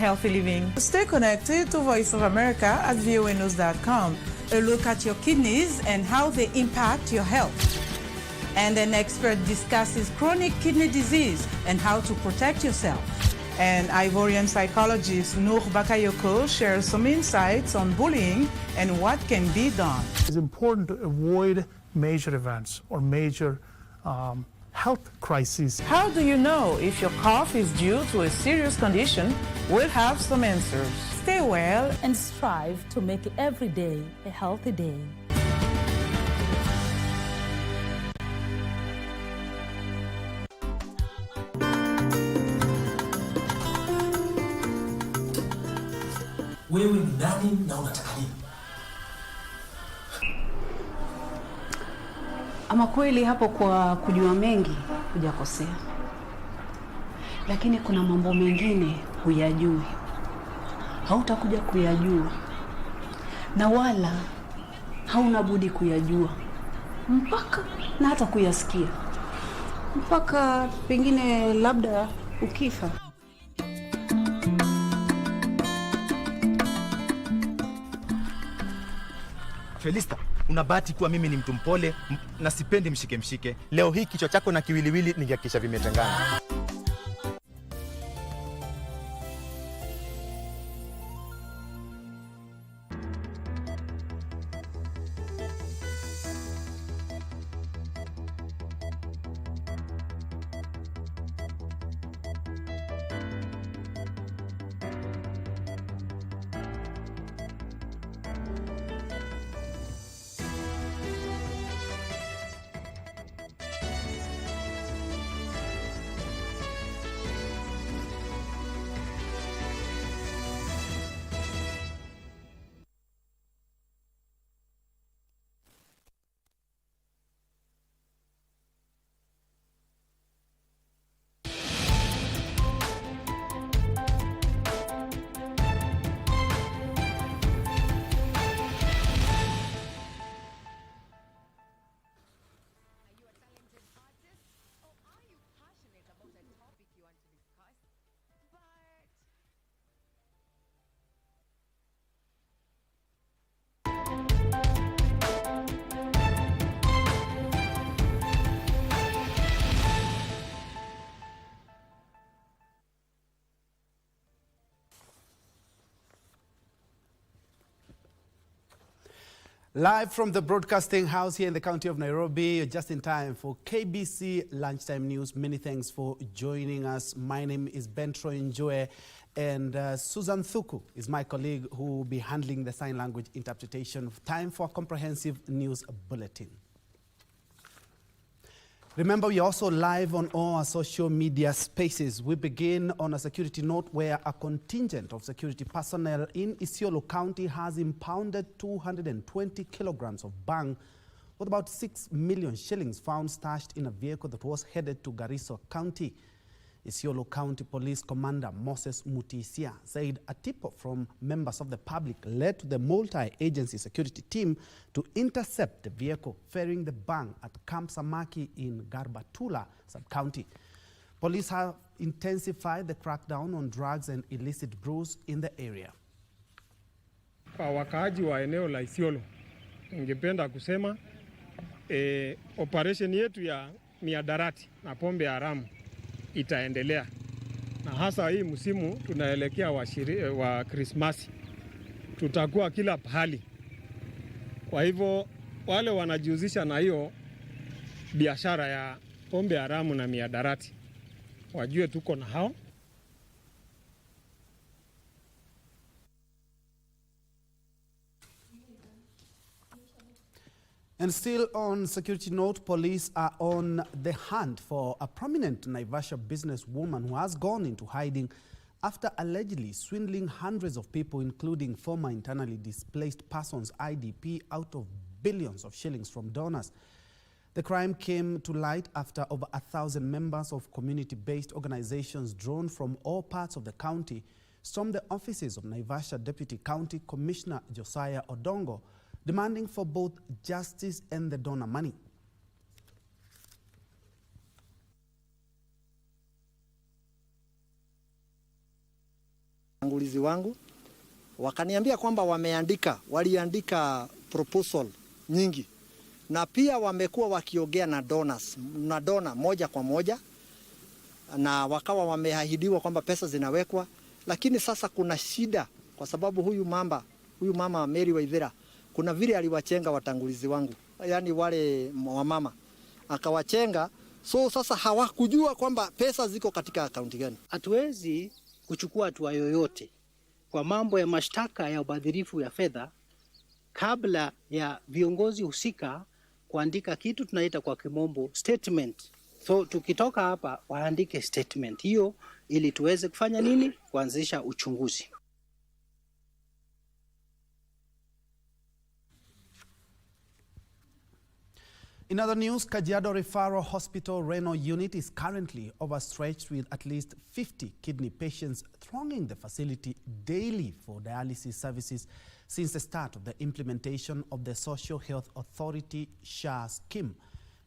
healthy living. Stay connected to Voice of America at voanews.com. A look at your kidneys and how they impact your health. And an expert discusses chronic kidney disease and how to protect yourself. And Ivorian psychologist Noor Bakayoko shares some insights on bullying and what can be done. It's important to avoid major events or major health crises. How do you know if your cough is due to a serious condition? We'll have some answers. Stay well and strive to make every day a healthy day. Wewe ni nani na unataka nini? Ama kweli hapo kwa kujua mengi hujakosea. Lakini kuna mambo mengine huyajui. Hautakuja kuyajua. Na wala hauna budi kuyajua. Mpaka na hata kuyasikia. Mpaka pengine labda ukifa. Felista, unabati kuwa mimi ni mtu mpole na sipendi mshike. Leo hii kichwa chako na kiwiliwili ningehakikisha vimetengana. Live from the broadcasting house here in the county of Nairobi, just in time for KBC Lunchtime News. Many thanks for joining us. My name is Njue, and Susan Thuku is my colleague who will be handling the sign language interpretation. Time for a comprehensive news bulletin. Remember, we are also live on all our social media spaces. We begin on a security note where a contingent of security personnel in Isiolo County has impounded 220 kilograms of bang with about 6 million shillings found stashed in a vehicle that was headed to Garissa County. Isiolo County Police Commander Moses Mutisia said a tip-off from members of the public led to the multi-agency security team to intercept the vehicle ferrying the bang at Camp Samaki in Garbatula sub-county. Police have intensified the crackdown on drugs and illicit brews in the area. Kwa wakaaji wa eneo la Isiolo, ningependa kusema operation yetu ya miadarati na pombe haramu itaendelea, na hasa hii msimu tunaelekea wa Krismasi, tutakuwa kila pahali. Kwa hivyo wale wanajihusisha na hiyo biashara ya pombe haramu na miadarati wajue tuko na hao. And still on security note, police are on the hunt for a prominent Naivasha businesswoman who has gone into hiding after allegedly swindling hundreds of people, including former internally displaced persons IDP, out of billions of shillings from donors. The crime came to light after over 1,000 members of community-based organizations drawn from all parts of the county stormed the offices of Naivasha Deputy County Commissioner Josiah Odongo, demanding for both justice and the donor money. Watangulizi wangu wakaniambia kwamba waliandika proposal nyingi, na pia wamekuwa wakiongea na donor moja kwa moja, na wakawa wameahidiwa kwamba pesa zinawekwa, lakini sasa kuna shida kwa sababu huyu mama Mary Waithera kuna vile aliwachenga watangulizi wangu, yani wale wamama akawachenga, so sasa hawakujua kwamba pesa ziko katika akaunti gani. Hatuwezi kuchukua hatua yoyote kwa mambo ya mashtaka ya ubadhirifu ya fedha kabla ya viongozi husika kuandika kitu tunaita kwa kimombo statement. So tukitoka hapa waandike statement hiyo ili tuweze kufanya nini? Kuanzisha uchunguzi. In other news, Kajiado Referral Hospital Renal Unit is currently overstretched with at least 50 kidney patients thronging the facility daily for dialysis services since the start of the implementation of the Social Health Authority SHA scheme.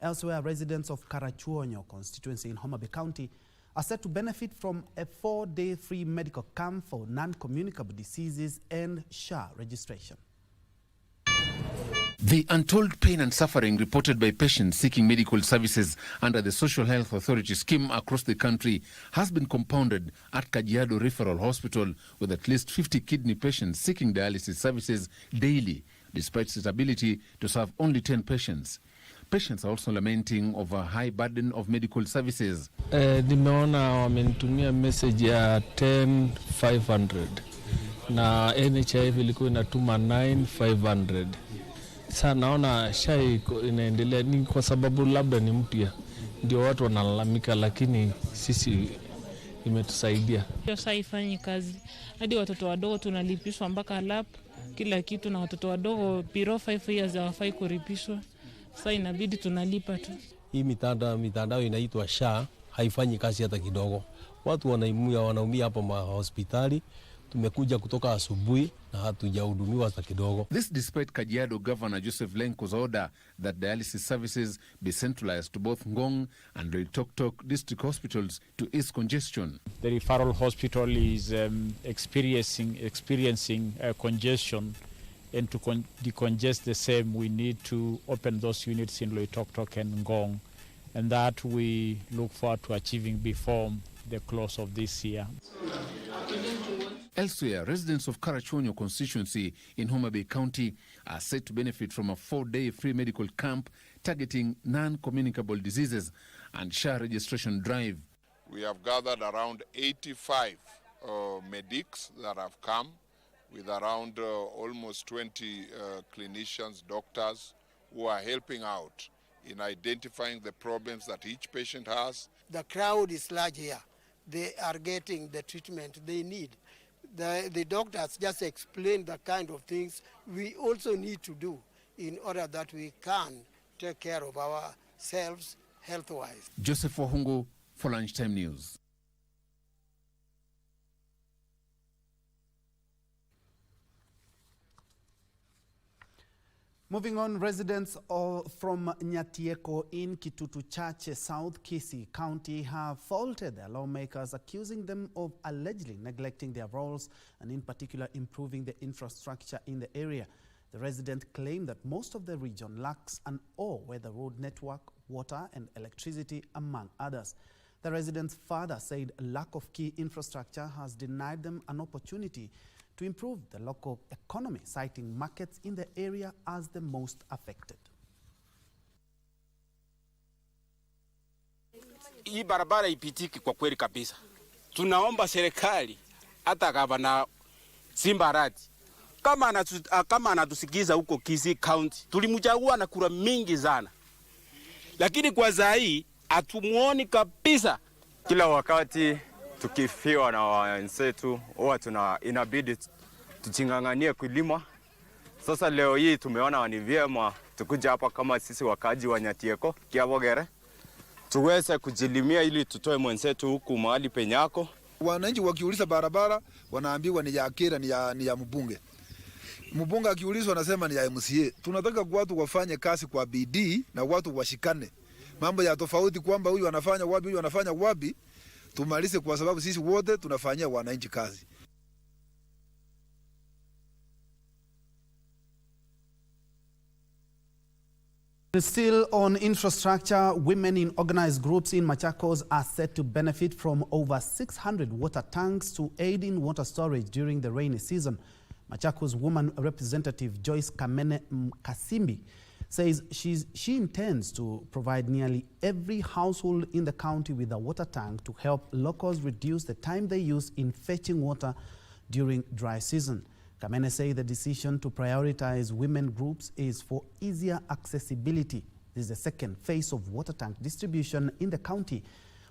Elsewhere, residents of Karachuonyo constituency in Homa Bay County are set to benefit from a 4-day free medical camp for non-communicable diseases and SHA registration. The untold pain and suffering reported by patients seeking medical services under the Social Health Authority scheme across the country has been compounded at Kajiado Referral Hospital, with at least 50 kidney patients seeking dialysis services daily, despite its ability to serve only 10 patients. Patients are also lamenting over a high burden of medical services. Nimeona wamenitumia message ya 10,500 na NHIF ilikuwa inatuma 9,500. Sasa naona SHA inaendelea, ni kwa sababu labda ni mpya ndio watu wanalalamika, lakini sisi imetusaidia. SHA haifanyi kazi. Hadi watoto wadogo tunalipishwa mpaka lap kila kitu, na watoto wadogo below 5 years hawafai kulipishwa. Sasa inabidi tunalipa tu. Hii mitandao inaitwa SHA haifanyi kazi hata kidogo. Watu wanaumia hapa hospitali. Tumekuja kutoka asubuhi na hatujahudumiwa hata kidogo. This despite Kajiado Governor Joseph Lenko's order that dialysis services be centralized to both Ngong and Loitoktok district hospitals to ease congestion. The referral hospital is experiencing congestion, and to decongest the same, we need to open those units in Loitoktok and Ngong, and that we look forward to achieving before the close of this year. Elsewhere, residents of Karachuonyo constituency in Homa Bay County are set to benefit from a 4-day free medical camp targeting non-communicable diseases and SHA registration drive. We have gathered around 85 medics that have come, with around almost 20 clinicians, doctors, who are helping out in identifying the problems that each patient has. The crowd is large here. They are getting the treatment they need. The doctors just explain the kind of things we also need to do in order that we can take care of ourselves health-wise. Joseph Wahungu for Lunchtime News. Moving on, residents from Nyatieko in Kitutu Chache, South Kisii County have faulted their lawmakers, accusing them of allegedly neglecting their roles and in particular improving the infrastructure in the area. The residents claim that most of the region lacks an all-weather road network, water and electricity, among others. The residents further said a lack of key infrastructure has denied them an opportunity to improve the local economy, citing markets in the area as the most affected. Hii barabara ipitiki kwa kweli kabisa. Tunaomba serikali hata gavana Simbarati kama anatusikiza huko Kisii County. Tulimchagua na kura mingi sana. Lakini kwa saa hii hatumuoni kabisa. Kila wakati tukifiwa na wenzetu huwa inabidi tuchinganganie kulima. Sasa leo hii tumeona ni vyema tukuja hapa kama sisi wakaji wa Nyatieko Kiabogere tuweze kujilimia ili tutoe mwenzetu huku mahali penyako. Wananchi wakiuliza barabara wanaambiwa ni ya kera, ni ya mbunge. Mbunge akiulizwa anasema ni ya MCA. Tunataka watu wafanye kazi kwa bidii na watu washikane. Mambo ya tofauti kwamba huyu anafanya wapi, huyu anafanya wapi, tumalize, kwa sababu sisi wote tunafanyia wananchi kazi. Still on infrastructure, women in organized groups in Machakos are set to benefit from over 600 water tanks to aid in water storage during the rainy season. Machakos woman representative Joyce Kamene Kasimbi says she intends to provide nearly every household in the county with a water tank to help locals reduce the time they use in fetching water during dry season. Kamene say the decision to prioritize women groups is for easier accessibility. This is the second phase of water tank distribution in the county,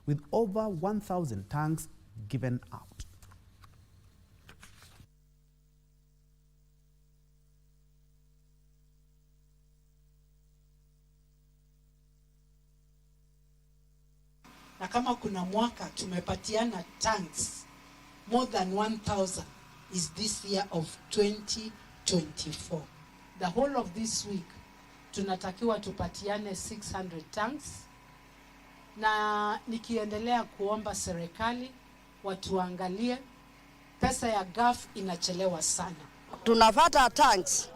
with over 1,000 tanks given out. Na kama kuna mwaka tumepatiana tanks more than 1,000 is this year of 2024. The whole of this week tunatakiwa tupatiane 600 tanks, na nikiendelea kuomba serikali watuangalie, pesa ya GAF inachelewa sana. Tunafata tanks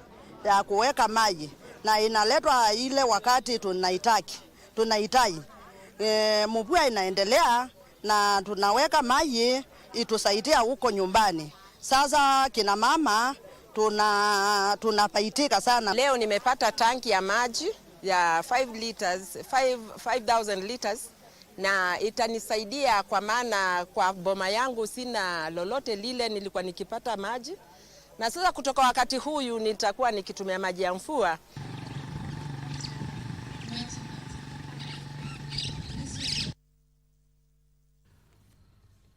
ya kuweka maji na inaletwa ile wakati tunahitaji. Mvua inaendelea na tunaweka maji itusaidia huko nyumbani. Sasa kina mama tunapaitika sana. Leo nimepata tanki ya maji ya 5,000 liters na itanisaidia kwa maana kwa boma yangu sina lolote lile nilikuwa nikipata maji. Na sasa kutoka wakati huyu nitakuwa nikitumia maji ya mvua.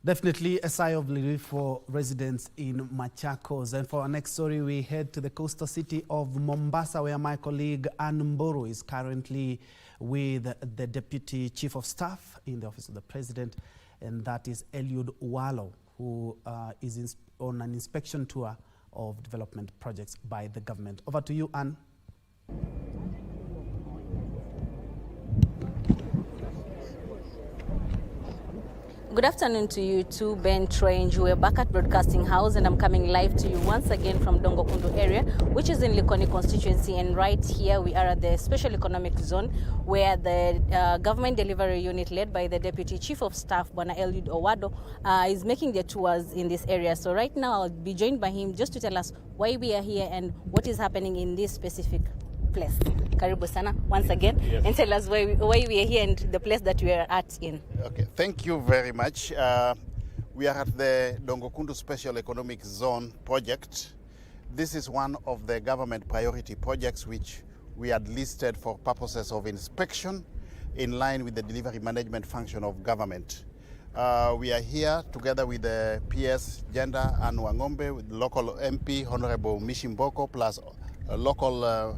Definitely a sigh of relief for residents in Machakos. And for our next story, we head to the coastal city of Mombasa, where my colleague Ann Mburu is currently with the Deputy Chief of Staff in the Office of the President, and that is Eliud Walo, who is on an inspection tour of development projects by the government. Over to you, Ann. Good afternoon to you too, Ben, Troy, and Njue, back at Broadcasting House, and I'm coming live to you once again from Dongo Kundu area, which is in Likoni constituency, and right here we are at the Special Economic Zone, where the Government Delivery Unit led by the Deputy Chief of Staff, Bwana Eliud Owado, is making their tours in this area. So right now I'll be joined by him just to tell us why we are here and what is happening in this specific place. Karibu sana once again, yes. And tell us why we are here and the place that we are at in. Okay, thank you very much. We are at the Dongo Kundu Special Economic Zone project. This is one of the government priority projects which we had listed for purposes of inspection in line with the delivery management function of government. We are here together with the PS Gender and Wangombe, with local MP Honorable Mishimboko, plus local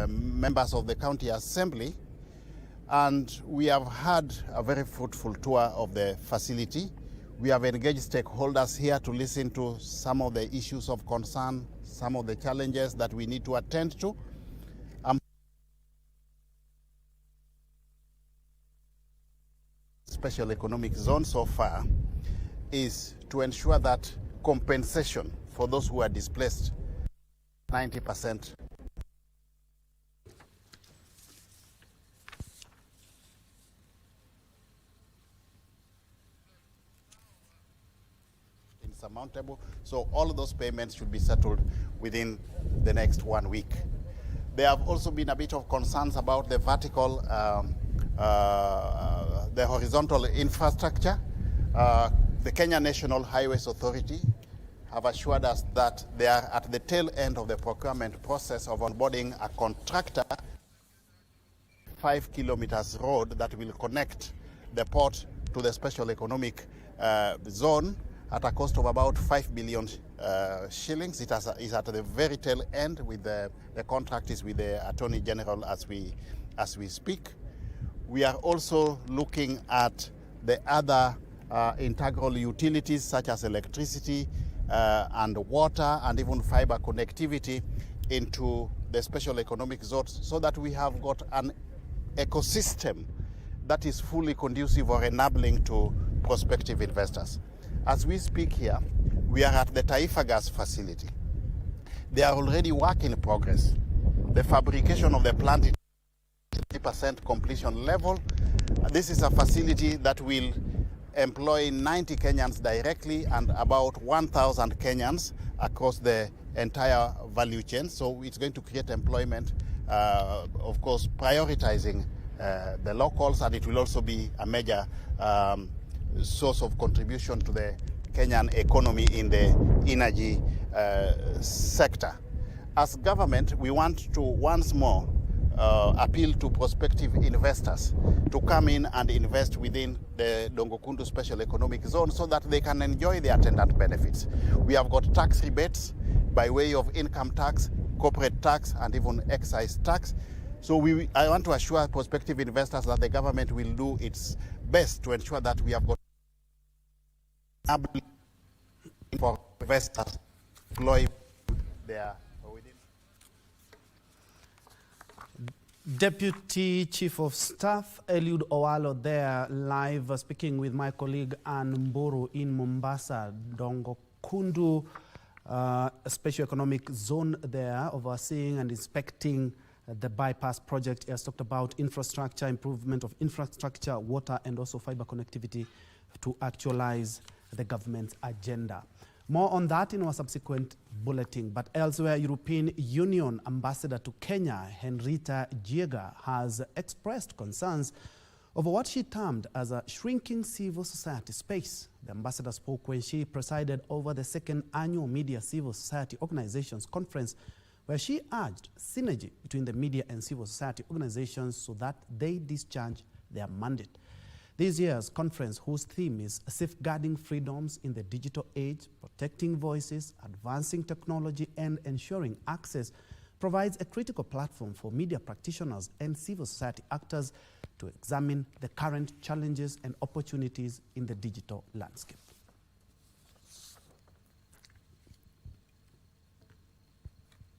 members of the County Assembly, and we have had a very fruitful tour of the facility. We have engaged stakeholders here to listen to some of the issues of concern, some of the challenges that we need to attend to. Special economic zone so far is to ensure that compensation for those who are displaced, 90%. Insurmountable. So all of those payments should be settled within the next 1 week. There have also been a bit of concerns about the vertical, the horizontal infrastructure. The Kenya National Highways Authority have assured us that they are at the tail end of the procurement process of onboarding a contractor 5 kilometers road that will connect the port to the special economic zone at a cost of about 5 billion shillings. It is at the very tail end. With the contract is with the Attorney General as we speak. We are also looking at the other integral utilities such as electricity and water and even fiber connectivity into the special economic zones, so that we have got an ecosystem that is fully conducive or enabling to prospective investors. As we speak here, we are at the Taifa Gas facility. They are already work in progress. The fabrication of the plant 90% completion level. This is a facility that will employ 90 Kenyans directly and about 1,000 Kenyans across the entire value chain. So it's going to create employment, of course, prioritizing the locals, and it will also be a major source of contribution to the Kenyan economy in the energy sector. As government, we want to once more appeal to prospective investors to come in and invest within the Dongokundu Special Economic Zone so that they can enjoy the attendant benefits. We have got tax rebates by way of income tax, corporate tax, and even excise tax. So I want to assure prospective investors that the government will do its best to ensure that we have got ability for investors to employ their within. Deputy Chief of Staff Eliud Owalo there live speaking with my colleague Ann Mburu in Mombasa. Dongokundu Special Economic Zone there, overseeing and inspecting the bypass project. He has talked about infrastructure, improvement of infrastructure, water, and also fiber connectivity to actualize the government's agenda. More on that in our subsequent bulletin. But elsewhere, European Union Ambassador to Kenya, Henrietta Giega, has expressed concerns over what she termed as a shrinking civil society space. The ambassador spoke when she presided over the second annual Media Civil Society Organizations Conference, where she urged synergy between the media and civil society organizations so that they discharge their mandate. This year's conference, whose theme is safeguarding freedoms in the digital age, protecting voices, advancing technology, and ensuring access, provides a critical platform for media practitioners and civil society actors to examine the current challenges and opportunities in the digital landscape.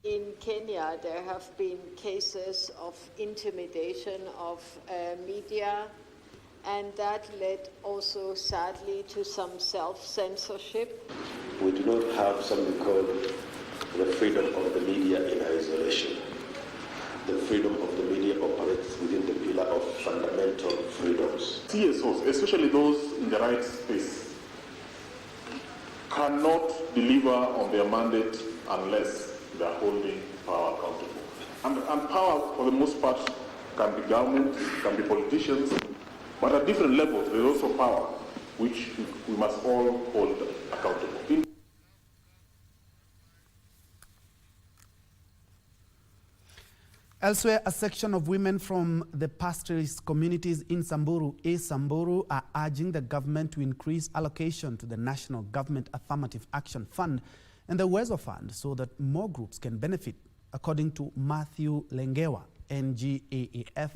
In Kenya, there have been cases of intimidation of media, and that led also, sadly, to some self-censorship. We do not have something called the freedom of the media in isolation. The freedom of the media operates within the pillar of fundamental freedoms. CSOs, especially those in the right space, cannot deliver on their mandate unless they are holding power accountable. And power, for the most part, can be government, can be politicians, but at different levels, there is also power, which we must all hold accountable. Elsewhere, a section of women from the pastoralist communities in Samburu are urging the government to increase allocation to the National Government Affirmative Action Fund and the Uwezo Fund so that more groups can benefit. According to Matthew Lengewa, NGAAF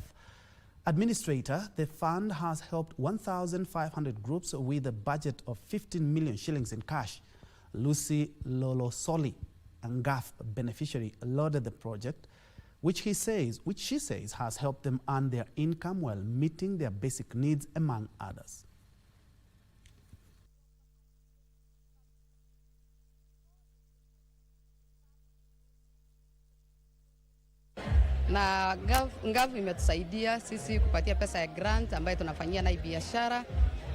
administrator, the fund has helped 1,500 groups with a budget of 15 million shillings in cash. Lucy Lolosoli, a NGAF beneficiary, lauded the project, which she says has helped them earn their income while meeting their basic needs, among others. Na NGAF imetusaidia sisi kupatia pesa ya grant ambayo tunafanyia nayo biashara,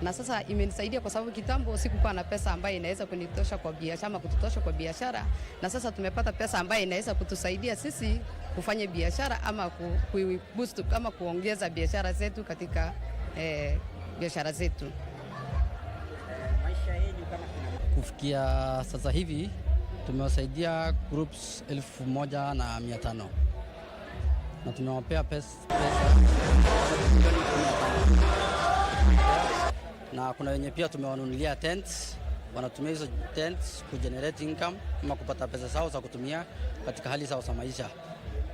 na sasa imenisaidia kwa sababu kitambo sikuwa na pesa ambayo inaweza kunitosha kwa biashara ama kututosha kwa biashara, na sasa tumepata pesa ambayo inaweza kutusaidia sisi kufanya biashara ama kuboost kama kuongeza biashara zetu katika biashara zetu. Kufikia sasa hivi tumewasaidia groups 1,500 na tumewapea pesa na kuna wenye pia tumewanunulia tents, wanatumia hizo tents kugenerate income ama kupata pesa zao za kutumia katika hali zao za maisha.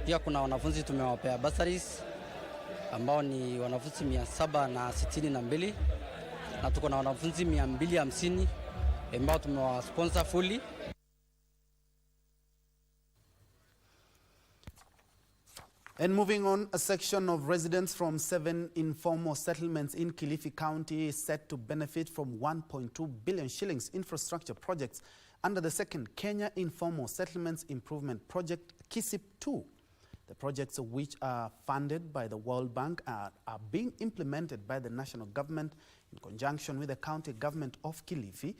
Pia kuna wanafunzi tumewapea bursaries ambao ni wanafunzi 762 na tuko na wanafunzi 250 ambao tumewasponsor fully. And moving on, a section of residents from 7 informal settlements in Kilifi County is set to benefit from 1.2 billion shillings infrastructure projects under the second Kenya Informal Settlements Improvement Project, KISIP 2. The projects, which are funded by the World Bank, are being implemented by the national government in conjunction with the county government of Kilifi,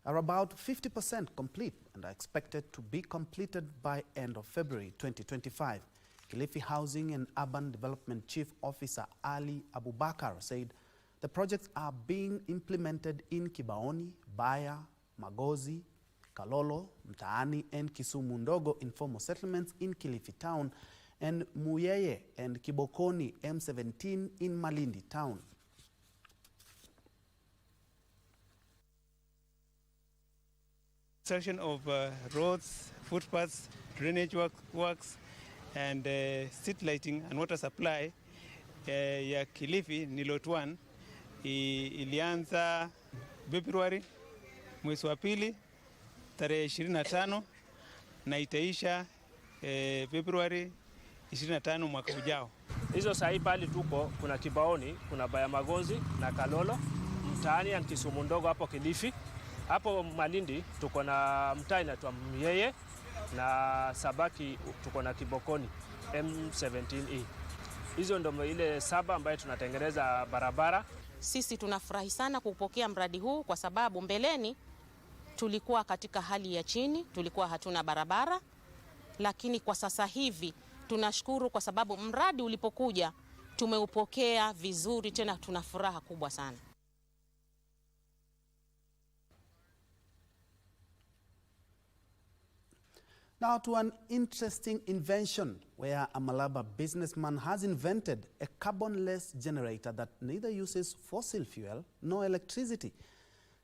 are about 50% complete and are expected to be completed by end of February 2025. Kilifi Housing and Urban Development Chief Officer Ali Abubakar said the projects are being implemented in Kibaoni, Baya, Magozi, Kalolo, Mtaani and Kisumu Ndogo informal settlements in Kilifi town and Muyeye and Kibokoni M17 in Malindi town. Construction of roads, footpaths, drainage works and street lighting and water supply ya Kilifi ni lot 1 ilianza February mwezi wa pili tarehe 25 na itaisha February 25 mwaka ujao. Hizo sahi pali tuko kuna Kibaoni, kuna Baya Magozi na Kalolo, Mtaani na Kisumu Ndogo hapo Kilifi. Hapo Malindi tuko na mtaa inaitwa Muyeye na Sabaki tuko na Kibokoni M17E. Hizo ndio ile 7 ambayo tunatengeneza barabara. Sisi tunafurahi sana kupokea mradi huu kwa sababu mbeleni tulikuwa katika hali ya chini, tulikuwa hatuna barabara, lakini kwa sasa hivi tunashukuru kwa sababu mradi ulipokuja tumeupokea vizuri, tena tuna furaha kubwa sana. Now to an interesting invention where a Malaba businessman has invented a carbonless generator that neither uses fossil fuel nor electricity.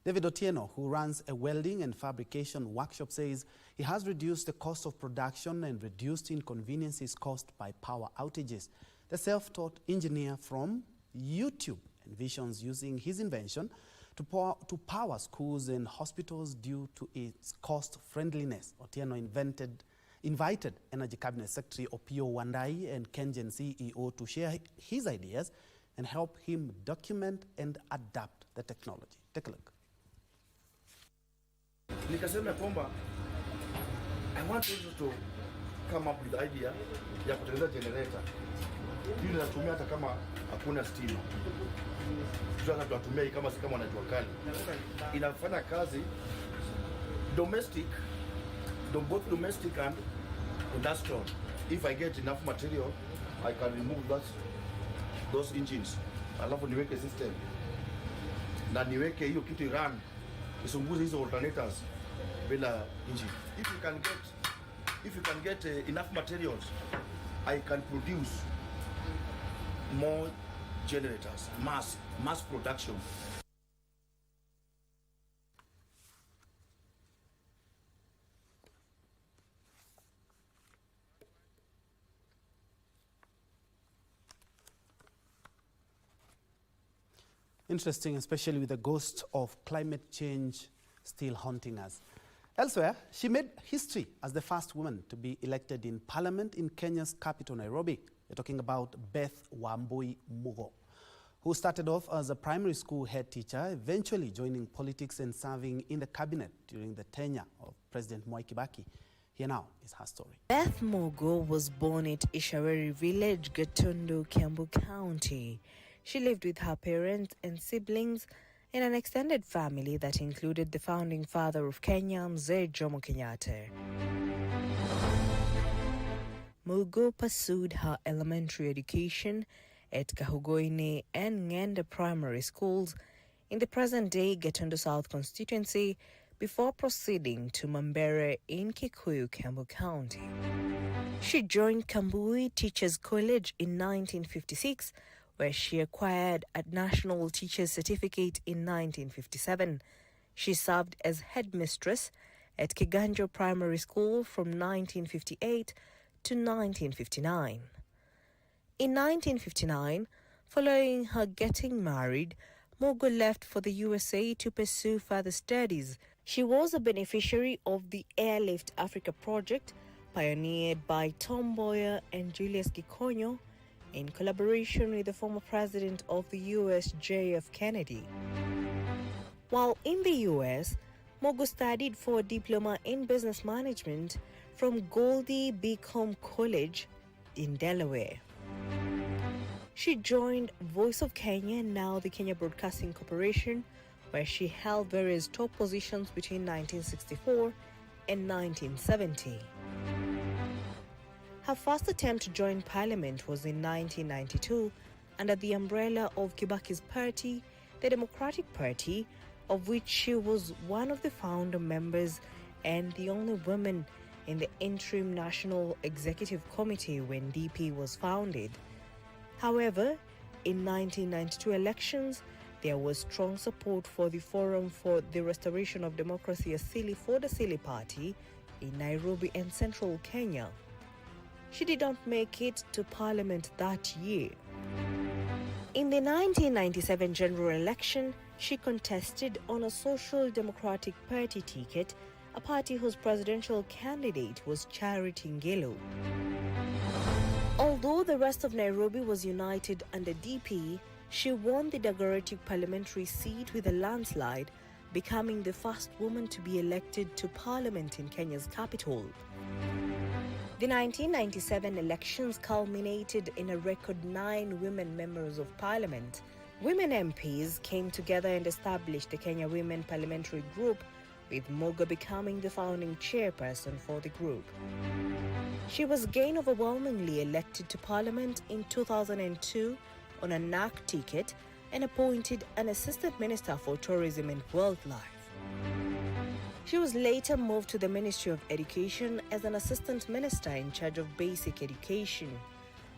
David Otieno, who runs a welding and fabrication workshop, says he has reduced the cost of production and reduced inconveniences caused by power outages. The self-taught engineer from YouTube envisions using his invention to power schools and hospitals due to its cost-friendliness. Otieno invited Energy Cabinet Secretary Opio Wandai and Kengen CEO to share his ideas and help him document and adapt the technology. Take a look. Nikasema kwamba I want also to come up with the idea ya kutengeneza generator. Hii inatumia hata kama hakuna stima. Sasa tunatumia hii kama kama wanajua kali. Inafanya kazi domestic, both domestic and industrial. If I get enough material, I can remove those engines. Alafu niweke system. Na niweke hiyo kitu run. Isunguze hizo alternators bila engine. If you can get enough materials, I can produce more generators, mass production. Interesting, especially with the ghost of climate change still haunting us. Elsewhere, she made history as the first woman to be elected in parliament in Kenya's capital, Nairobi. We're talking about Beth Wambui Mugo, who started off as a primary school head teacher, eventually joining politics and serving in the cabinet during the tenure of President Mwai Kibaki. Here now is her story. Beth Mugo was born at Ishaweri village, Gatundu, Kiambu County. She lived with her parents and siblings in an extended family that included the founding father of Kenya, Mzee Jomo Kenyatta. Mugo pursued her elementary education at Kahugoine and Ngenda primary schools in the present-day Gatundu South constituency before proceeding to Mambere in Kikuyu, Kiambu County. She joined Kambui Teachers College in 1956, where she acquired a National Teacher's Certificate in 1957. She served as headmistress at Kiganjo Primary School from 1958 to 1959. In 1959, following her getting married, Mugo left for the USA to pursue further studies. She was a beneficiary of the Airlift Africa project, pioneered by Tom Mboya and Julius Gikonyo, in collaboration with the former president of the US, J.F. Kennedy. While in the US, Mugo studied for a diploma in business management from Goldie Beacom College in Delaware. She joined Voice of Kenya, now the Kenya Broadcasting Corporation, where she held various top positions between 1964 and 1970. Her first attempt to join parliament was in 1992 under the umbrella of Kibaki's party, the Democratic Party, of which she was one of the founder members and the only woman in the interim National Executive Committee when DP was founded. However, in 1992 elections, there was strong support for the Forum for the Restoration of Democracy Asili for the Asili Party in Nairobi and central Kenya. She did not make it to parliament that year. In the 1997 general election, she contested on a Social Democratic Party ticket, a party whose presidential candidate was Charity Ngilu. Although the rest of Nairobi was united under DP, she won the Dagoretti parliamentary seat with a landslide, becoming the first woman to be elected to parliament in Kenya's capital. The 1997 elections culminated in a record 9 women members of parliament. Women MPs came together and established the Kenya Women Parliamentary Group, with Mugo becoming the founding chairperson for the group. She was again overwhelmingly elected to parliament in 2002 on a NAC ticket and appointed an assistant minister for tourism and wildlife. She was later moved to the Ministry of Education as an assistant minister in charge of basic education.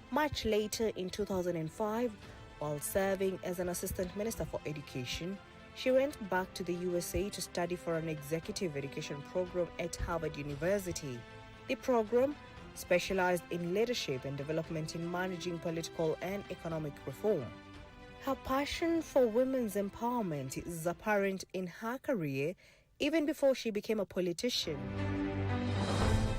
Much later in 2005, while serving as an assistant minister for education, she went back to the USA to study for an executive education program at Harvard University. The program specialized in leadership and development in managing political and economic reform. Her passion for women's empowerment is apparent in her career even before she became a politician.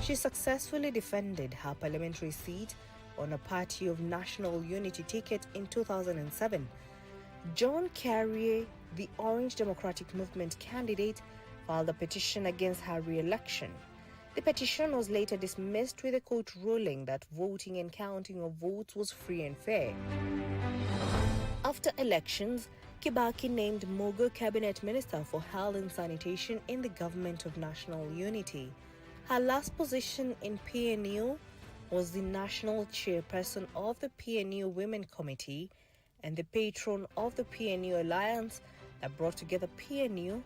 She successfully defended her parliamentary seat on a Party of National Unity ticket in 2007. John Carrier, the Orange Democratic Movement candidate, filed a petition against her re-election. The petition was later dismissed with a court ruling that voting and counting of votes was free and fair. After elections, Kibaki named Mugo Cabinet Minister for Health and Sanitation in the Government of National Unity. Her last position in PNU was the National Chairperson of the PNU Women Committee and the patron of the PNU Alliance that brought together PNU,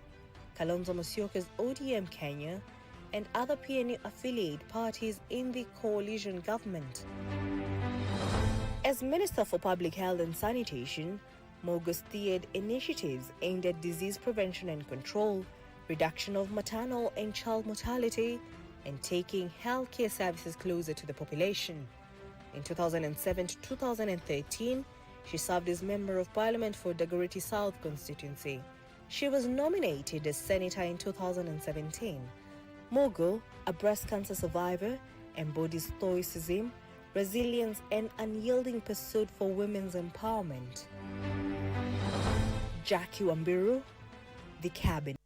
Kalonzo Musyoka's ODM Kenya, and other PNU affiliate parties in the coalition government. As Minister for Public Health and Sanitation, Mugo steered initiatives aimed at disease prevention and control, reduction of maternal and child mortality, and taking healthcare services closer to the population. In 2007 to 2013, she served as Member of Parliament for Dagoretti South constituency. She was nominated as Senator in 2017. Mugo, a breast cancer survivor, embodies stoicism, resilience, and unyielding pursuit for women's empowerment. Jackie Wambiru, The Cabinet.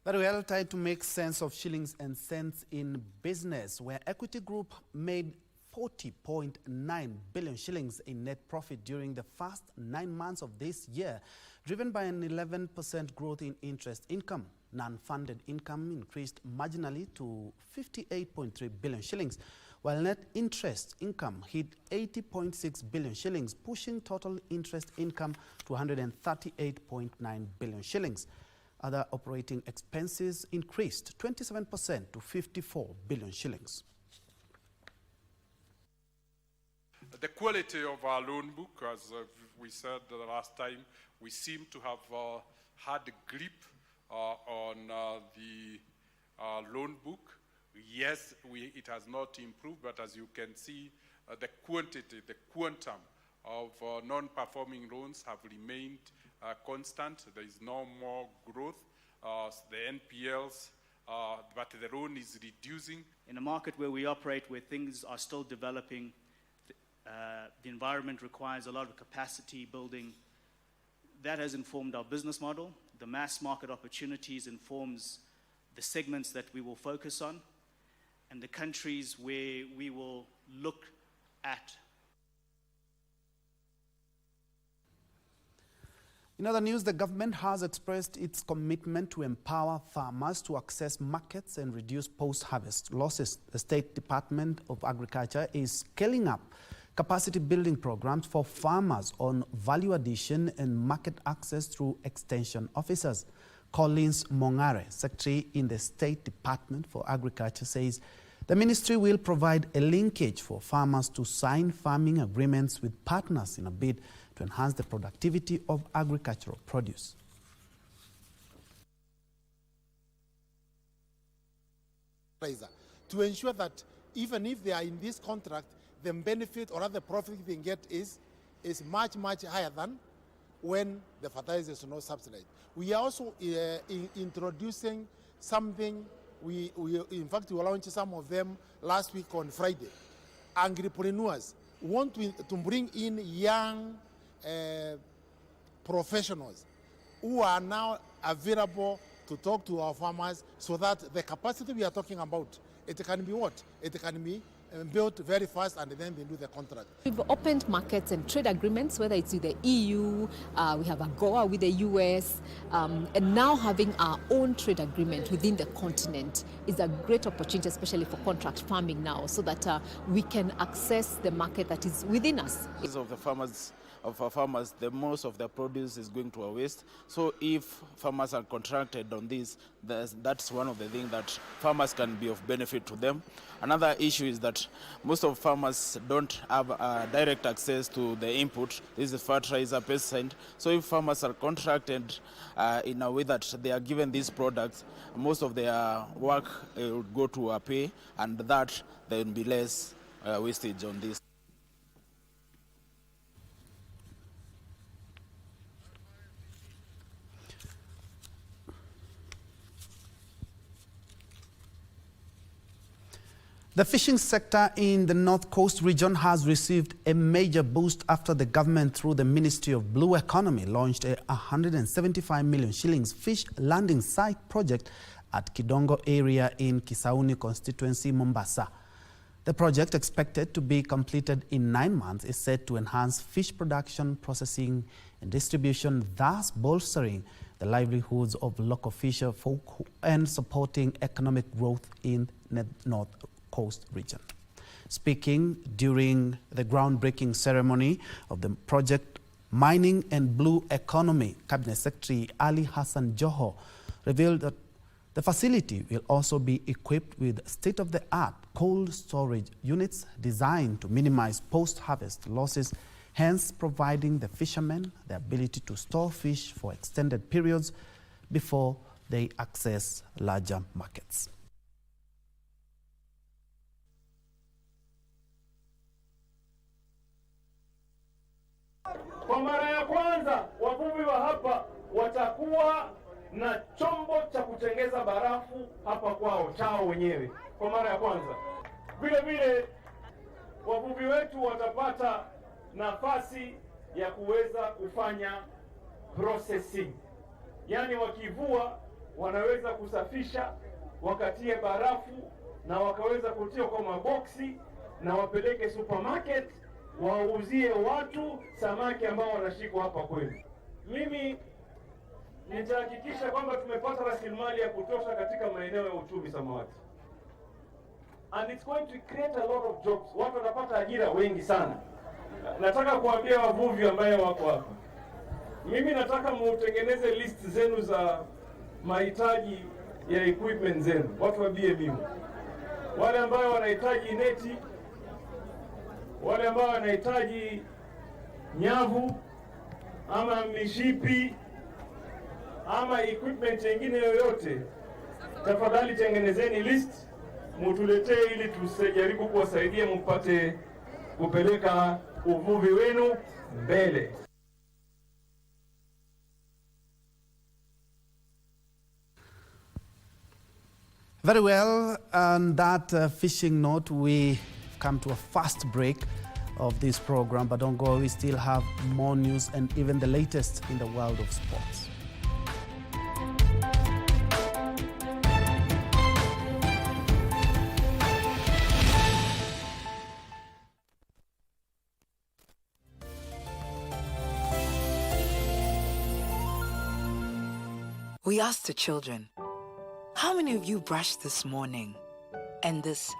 Very well, time to make sense of shillings and cents in business, where Equity Group made 40.9 billion shillings in net profit during the first 9 months of this year, driven by an 11% growth in interest income. Non-funded income increased marginally to 58.3 billion shillings, while net interest income hit 80.6 billion shillings, pushing total interest income to 138.9 billion shillings. Other operating expenses increased 27% to 54 billion shillings. The quality of our loan book, as we said the last time, we seem to have had a grip on the loan book. Yes, it has not improved, but as you can see, the quantity, the quantum of non-performing loans have remained constant. There is no more growth, the NPLs, but the loan is reducing. In a market where we operate, where things are still developing, the environment requires a lot of capacity building. That has informed our business model. The mass market opportunities informs the segments that we will focus on and the countries where we will look at. In other news, the government has expressed its commitment to empower farmers to access markets and reduce post-harvest losses. The State Department of Agriculture is scaling up capacity building programs for farmers on value addition and market access through extension officers. Collins Mongare, Secretary in the State Department for Agriculture, says the ministry will provide a linkage for farmers to sign farming agreements with partners in a bid to enhance the productivity of agricultural produce. To ensure that even if they are in this contract, the benefit or other profit they get is much higher than when the fertilizer is not subsidized. We are also introducing something. In fact, we launched some of them last week on Friday. Agripreneurs want to bring in young professionals who are now available to talk to our farmers, so that the capacity we are talking about, it can be what? It can be built very fast, and then they do the contract. We've opened markets and trade agreements, whether it's with the EU, we have AGOA with the US, and now having our own trade agreement within the continent is a great opportunity, especially for contract farming now, so that we can access the market that is within us. Of our farmers, the most of their produce is going to a waste. So if farmers are contracted on this, that's one of the things that farmers can be of benefit to them. Another issue is that most of farmers don't have direct access to the input. This is fertilizer, pesticide. So if farmers are contracted in a way that they are given these products, most of their work would go to a pay, and that there will be less wastage on this. The fishing sector in the North Coast region has received a major boost after the government, through the Ministry of Blue Economy, launched a 175 million shillings fish landing site project at Kidongo area in Kisauni constituency, Mombasa. The project, expected to be completed in 9 months, is set to enhance fish production, processing and distribution, thus bolstering the livelihoods of local fisher folk and supporting economic growth in the North Coast region. Speaking during the groundbreaking ceremony of the project Mining and Blue Economy, Cabinet Secretary Ali Hassan Joho revealed that the facility will also be equipped with state-of-the-art cold storage units designed to minimize post-harvest losses, hence providing the fishermen the ability to store fish for extended periods before they access larger markets. Kwa mara ya kwanza wavuvi wa hapa watakuwa na chombo cha kutengeza barafu hapa kwao chao wenyewe kwa mara ya kwanza. Vile vile wavuvi wetu watapata nafasi ya kuweza kufanya processing. Yaani wakivua wanaweza kusafisha, wakatie barafu na wakaweza kutia kwa maboksi na wapeleke supermarket, wauzie watu samaki ambao wanashikwa hapa kwenu. Mimi nitahakikisha kwamba tumepata rasilimali ya kutosha katika maeneo ya uchumi samawati. And it's going to create a lot of jobs. Watu watapata ajira wengi sana. Nataka kuambia wavuvi ambao wako hapa, mimi nataka mutengeneze list zenu za mahitaji ya equipment zenu, watu wa BMU. Wale ambao wanahitaji neti, wale ambao wanahitaji nyavu ama mishipi ama equipment nyingine yoyote, tafadhali tengenezeni list, mutuletee ili tusijaribu kuwasaidia mpate kupeleka uvuvi wenu mbele. Very well, on that fishing note, we come to a fast break of this program, but don't go, we still have more news and even the latest in the world of sports. We asked the children, how many of you brushed this morning? And this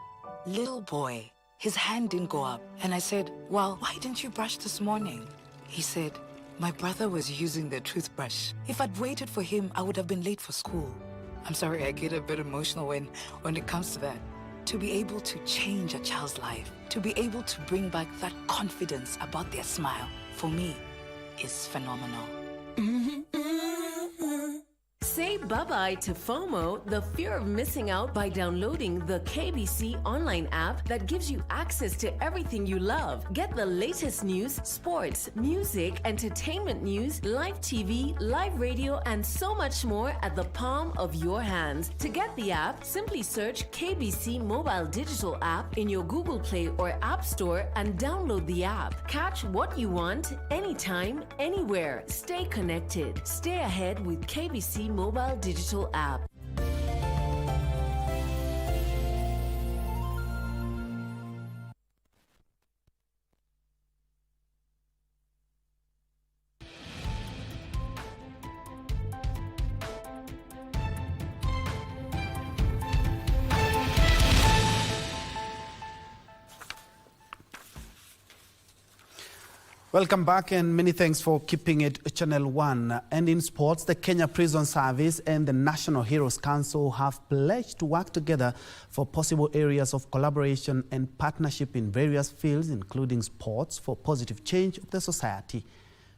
little boy, his hand didn't go up. And I said, well, why didn't you brush this morning? He said, my brother was using the toothbrush. If I'd waited for him, I would have been late for school. I'm sorry, I get a bit emotional when it comes to that. To be able to change a child's life, to be able to bring back that confidence about their smile, for me, is phenomenal. Say bye-bye to FOMO, the fear of missing out, by downloading the KBC Online app that gives you access to everything you love. Get the latest news, sports, music, entertainment news, live TV, live radio, and so much more at the palm of your hands. To get the app, simply search KBC Mobile Digital app in your Google Play or App Store and download the app. Catch what you want, anytime, anywhere. Stay connected. Stay ahead with KBC Mobile Digital app. Welcome back and many thanks for keeping it Channel 1. And in sports, the Kenya Prison Service and the National Heroes Council have pledged to work together for possible areas of collaboration and partnership in various fields, including sports, for positive change of the society.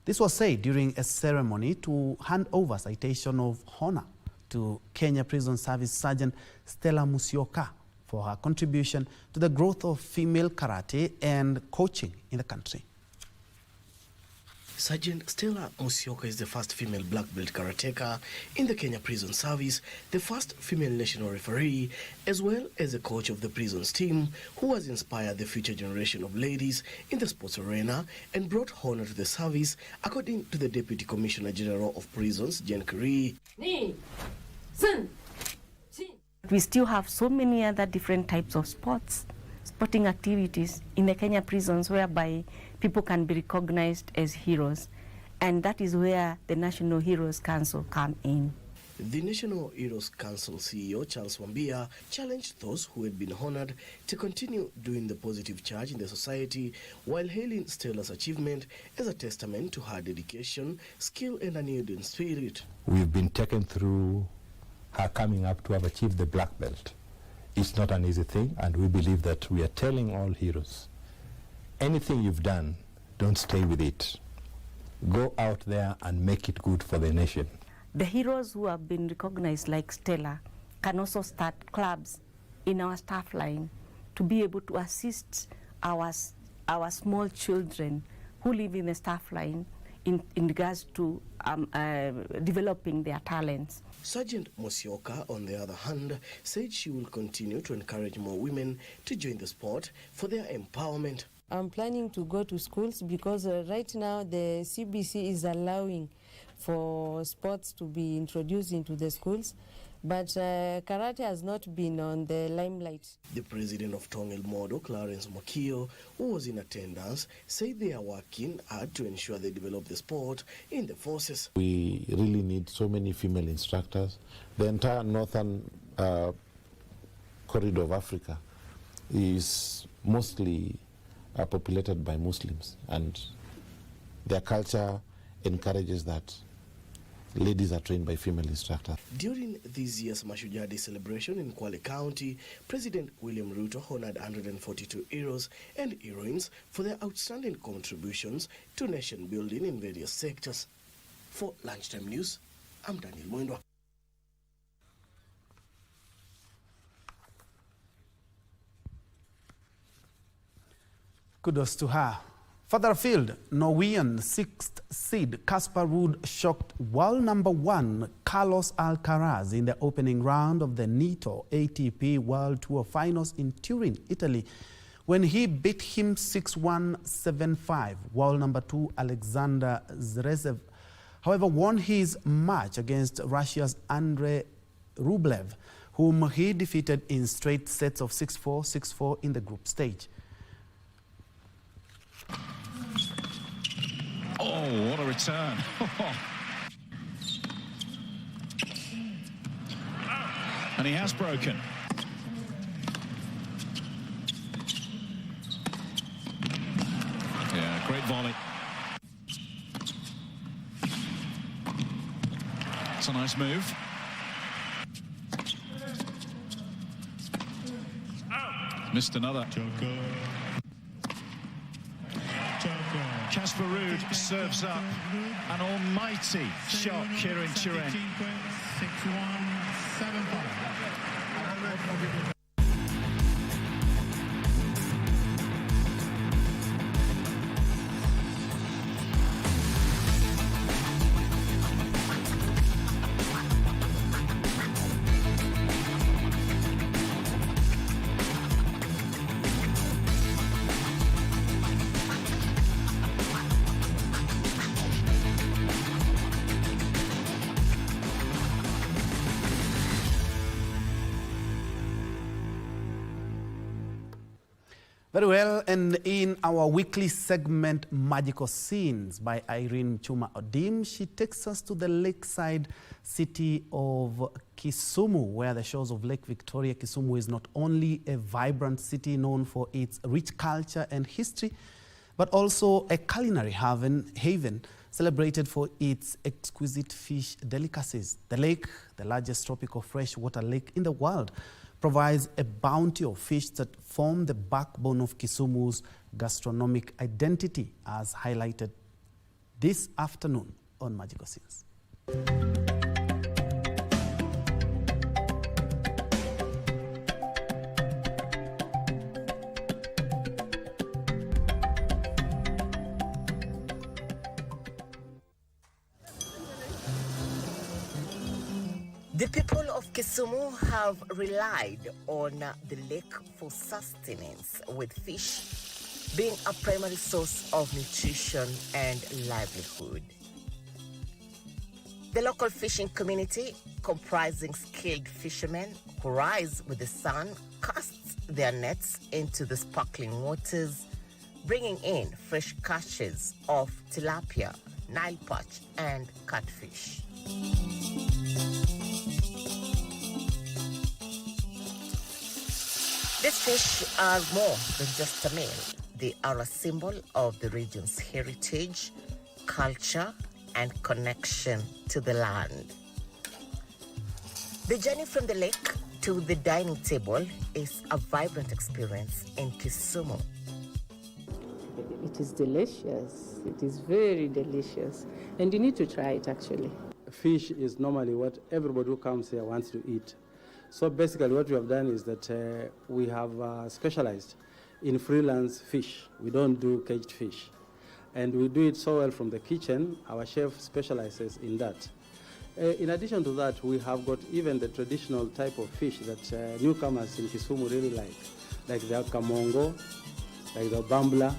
This was said during a ceremony to hand over citation of honor to Kenya Prison Service Sergeant Stella Musyoka for her contribution to the growth of female karate and coaching in the country. Sergeant Stella Musyoka is the first female black belt karateka in the Kenya Prison Service, the first female national referee, as well as a coach of the prisons team, who has inspired the future generation of ladies in the sports arena and brought honor to the service, according to the Deputy Commissioner General of Prisons, Jen Kiri. We still have so many other different types of sporting activities in the Kenya prisons whereby people can be recognized as heroes. And that is where the National Heroes Council come in. The National Heroes Council CEO, Charles Wambia, challenged those who had been honored to continue doing the positive charge in the society while hailing Stella's achievement as a testament to her dedication, skill, and unyielding spirit. We've been taken through her coming up to have achieved the black belt. It's not an easy thing, and we believe that we are telling all heroes, anything you've done, don't stay with it. Go out there and make it good for the nation. The heroes who have been recognized like Stella can also start clubs in our staff line to be able to assist our small children who live in the staff line in regards to developing their talents. Sergeant Musyoka, on the other hand, said she will continue to encourage more women to join the sport for their empowerment. I'm planning to go to schools because right now the CBC is allowing for sports to be introduced into the schools, but karate has not been on the limelight. The president of Tongel Modo, Clarence Mokio, who was in attendance, said they are working hard to ensure they develop the sport in the forces. We really need so many female instructors. The entire northern corridor of Africa is mostly populated by Muslims, and their culture encourages that ladies are trained by female instructors. During this year's Mashujaa Day celebration in Kwale County, President William Ruto honored 142 heroes and heroines for their outstanding contributions to nation building in various sectors. For Lunchtime News, I'm Daniel Mwendwa. Kudos to her Further afield, Norwegian 6th seed Casper Ruud shocked world number 1 Carlos Alcaraz in the opening round of the NITO ATP World Tour Finals in Turin, Italy, when he beat him 6-1, 7-5. World number 2 Alexander Zverev, however, won his match against Russia's Andrei Rublev, whom he defeated in straight sets of 6-4, 6-4 in the group stage. Oh, what a return. And he has broken. Yeah, great volley. It's a nice move. Missed another. Casper Ruud serves up an almighty shot here in Turin. 6-1, 7-5. Very well, and in our weekly segment, Magical Scenes by Irene Chuma Odim, she takes us to the lakeside city of Kisumu, where the shores of Lake Victoria, Kisumu is not only a vibrant city known for its rich culture and history, but also a culinary haven celebrated for its exquisite fish delicacies. The lake, the largest tropical freshwater lake in the world, provides a bounty of fish that form the backbone of Kisumu's gastronomic identity, as highlighted this afternoon on Magical Scenes. The people of Kisumu have relied on the lake for sustenance, with fish being a primary source of nutrition and livelihood. The local fishing community, comprising skilled fishermen who rise with the sun, casts their nets into the sparkling waters, bringing in fresh catches of tilapia, Nile perch, and catfish. These fish are more than just a meal. They are a symbol of the region's heritage, culture, and connection to the land. The journey from the lake to the dining table is a vibrant experience in Kisumu. It is delicious. It is very delicious. And you need to try it, actually. Fish is normally what everybody who comes here wants to eat. So basically what we have done is that we have specialized in freelance fish. We don't do caged fish. And we do it so well from the kitchen. Our chef specializes in that. In addition to that, we have got even the traditional type of fish that newcomers in Kisumu really like the kamongo, like the bambla,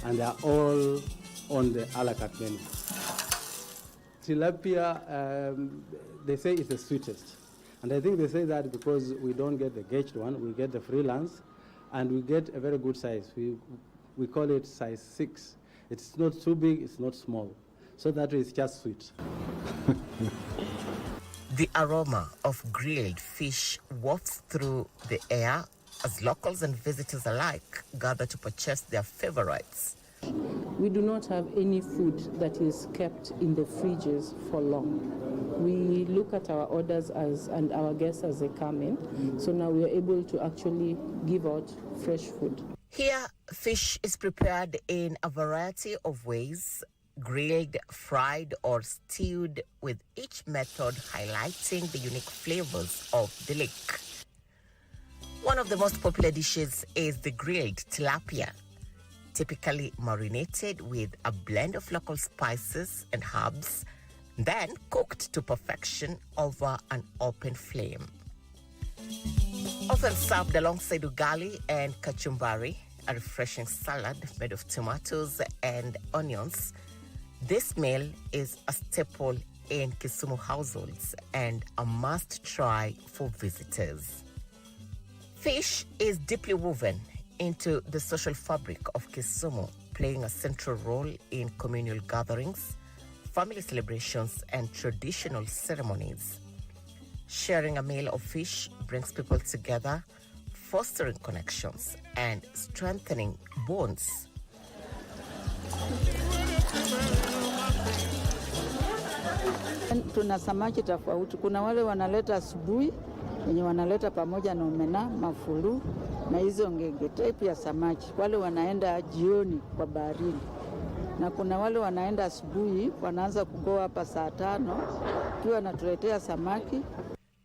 and they are all on the a la carte menu. Tilapia, they say it's the sweetest. And I think they say that because we don't get the gauged one, we get the freelance, and we get a very good size. We call it size 6. It's not too big, it's not small. So that is just sweet. The aroma of grilled fish wafts through the air as locals and visitors alike gather to purchase their favorites. We do not have any food that is kept in the fridges for long. We look at our orders and our guests as they come in. So now we are able to actually give out fresh food. Here, fish is prepared in a variety of ways: grilled, fried, or stewed, with each method highlighting the unique flavors of the lake. One of the most popular dishes is the grilled tilapia. typically marinated with a blend of local spices and herbs, then cooked to perfection over an open flame. Often served alongside ugali and kachumbari, a refreshing salad made of tomatoes and onions, this meal is a staple in Kisumu households and a must-try for visitors. Fish is deeply woven into the social fabric of Kisumu, playing a central role in communal gatherings, family celebrations, and traditional ceremonies. Sharing a meal of fish brings people together, fostering connections and strengthening bonds. Tuna samaki tofauti. Kuna wale wanaleta asubuhi, wenye wanaleta pamoja na omena, mafulu na hizo ngege type ya samaki. Wale wanaenda jioni kwa baharini. Na kuna wale wanaenda asubuhi, wanaanza kugoa hapa saa 5, kiwa natuletea samaki.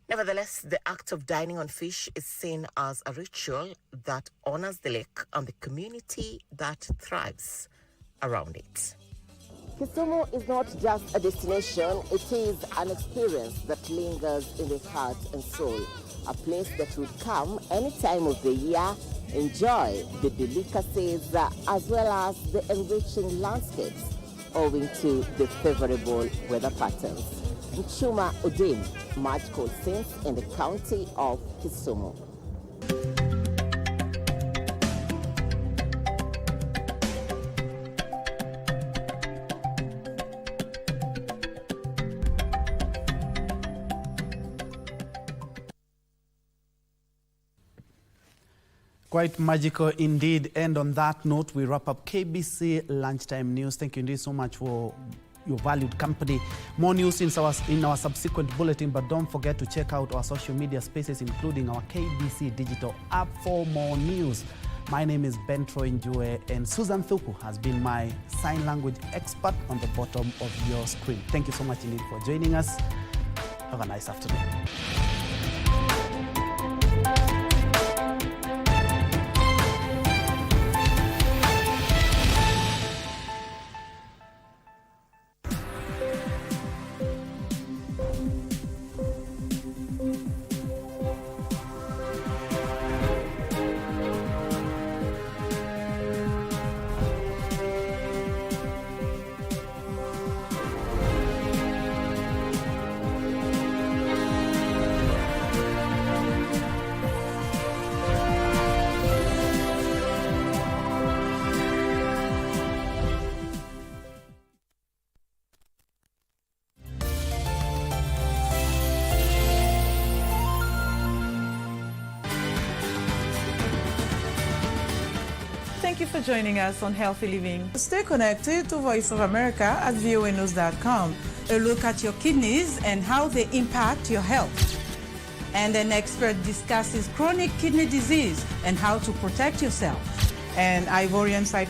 Nevertheless, the act of dining on fish is seen as a ritual that honors the lake and the community that thrives around it. Kisumu is not just a destination, it is an experience that lingers in the heart and soul. A place that will come any time of the year, enjoy the delicacies as well as the enriching landscapes owing to the favorable weather patterns. Njue Udim, magical scenes in the county of Kisumu. Quite magical indeed. And on that note, we wrap up KBC Lunchtime News. Thank you indeed so much for your valued company. More news in our subsequent bulletin, but don't forget to check out our social media spaces, including our KBC digital app for more news. My name is Njue, and Susan Thuku has been my sign language expert on the bottom of your screen. Thank you so much indeed for joining us. Have a nice afternoon. Thank you for joining us on Healthy Living. Stay connected to Voice of America at voanews.com. A look at your kidneys and how they impact your health. And an expert discusses chronic kidney disease and how to protect yourself. And Ivorian Side